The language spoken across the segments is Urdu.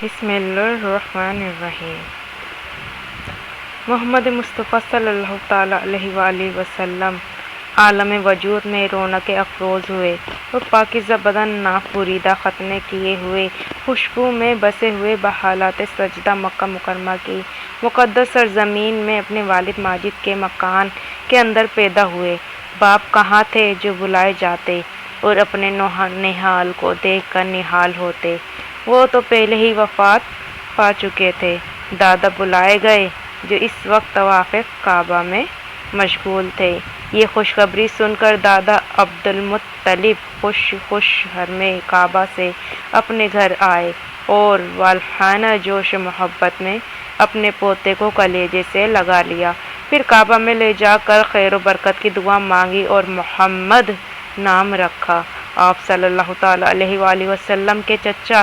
بسم اللہ الرحمن الرحیم۔ محمد مصطفیٰ صلی اللہ تعالیٰ علیہ وآلہ وسلم عالم وجود میں رونق افروز ہوئے اور پاکیزہ بدن ناف بریدہ ختنے کیے ہوئے خوشبو میں بسے ہوئے بحالات سجدہ مکہ مکرمہ کی مقدس سرزمین میں اپنے والد ماجد کے مکان کے اندر پیدا ہوئے۔ باپ کہاں تھے جو بلائے جاتے اور اپنے نہال کو دیکھ کر نہال ہوتے، وہ تو پہلے ہی وفات پا چکے تھے۔ دادا بلائے گئے جو اس وقت طواف کعبہ میں مشغول تھے۔ یہ خوشخبری سن کر دادا عبدالمطلب خوش حرم کعبہ سے اپنے گھر آئے اور والہانہ جوش محبت میں اپنے پوتے کو کلیجے سے لگا لیا۔ پھر کعبہ میں لے جا کر خیر و برکت کی دعا مانگی اور محمد نام رکھا۔ آپ صلی اللہ تعالیٰ علیہ وآلہ وسلم کے چچا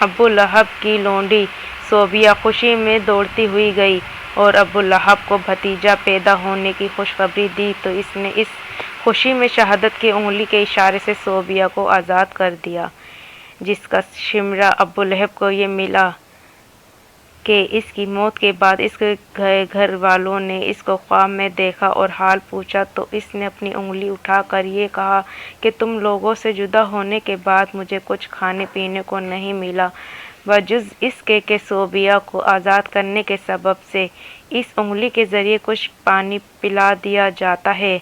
ابو لہب کی لونڈی صوبیہ خوشی میں دوڑتی ہوئی گئی اور ابو لہب کو بھتیجا پیدا ہونے کی خوشخبری دی تو اس نے اس خوشی میں شہادت کی انگلی کے اشارے سے صوبیہ کو آزاد کر دیا، جس کا شمرہ ابو لہب کو یہ ملا کہ اس کی موت کے بعد اس کے گھر والوں نے اس کو خواب میں دیکھا اور حال پوچھا تو اس نے اپنی انگلی اٹھا کر یہ کہا کہ تم لوگوں سے جدا ہونے کے بعد مجھے کچھ کھانے پینے کو نہیں ملا بجز اس کے کہ صوبیہ کو آزاد کرنے کے سبب سے اس انگلی کے ذریعے کچھ پانی پلا دیا جاتا ہے۔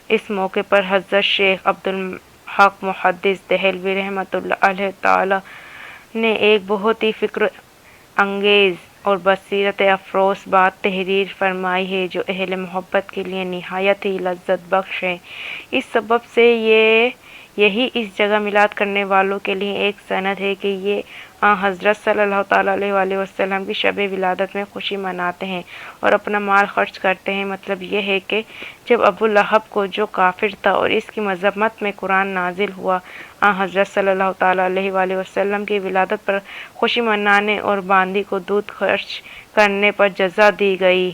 اس موقع پر حضرت شیخ عبدالحق محدث دہلوی رحمۃ اللہ علیہ تعالی نے ایک بہت ہی فکر انگیز اور بصیرت افروز بات تحریر فرمائی ہے جو اہل محبت کے لیے نہایت ہی لذت بخش ہے۔ اس سبب سے یہی اس جگہ میلاد کرنے والوں کے لیے ایک سند ہے کہ یہ آن حضرت صلی اللہ تعالیٰ علیہ وآلہ وسلم کی شب ولادت میں خوشی مناتے ہیں اور اپنا مال خرچ کرتے ہیں۔ مطلب یہ ہے کہ جب ابو لہب کو جو کافر تھا اور اس کی مذمت میں قرآن نازل ہوا، آن حضرت صلی اللہ تعالیٰ علیہ وآلہ وسلم کی ولادت پر خوشی منانے اور باندی کو دودھ خرچ کرنے پر جزا دی گئی۔